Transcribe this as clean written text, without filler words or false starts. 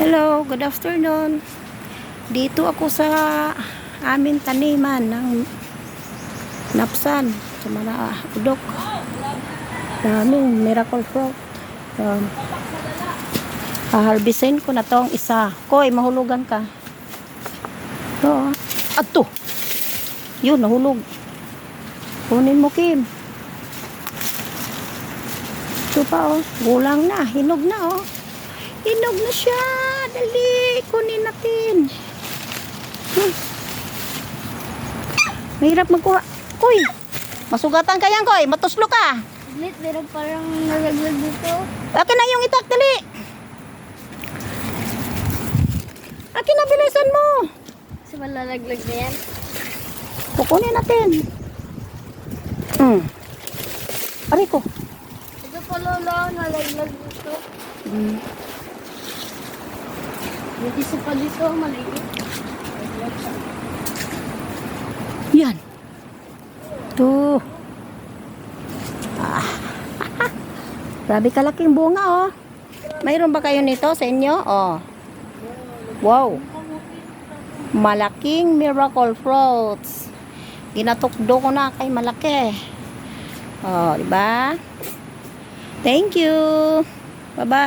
Hello, good afternoon. Dito ako sa aming taniman ng napsan sa mga udok. Daming miracle fruit. Harvestin ko na tong isa. Koy, mahulugan ka. Ito. Ato. Yun, nahulog. Kunin mo, Kim. Ito pa, oh. Gulang na. Hinog na, oh. Hinog na siya. Dali. Kunin natin. Mahirap magkuha. Koy. Masugatan ka yan, Koy. Matuslo ka. Lit, meron parang nalaglag dito. Akin na yung itak. Dali. Akin na, bilisan mo. Kasi malalaglag na yan. Kukunin natin. Aray ko. Ito pa lola, nalaglag dito. Yung isa pa dito, maliit. Yan. Ito. Grabe kalaking bunga, oh. Mayroon ba kayo nito sa inyo? Oh. Wow. Malaking miracle fruits. Ginatukdo ko na kay malaki. Oh, di ba? Thank you. Bye-bye.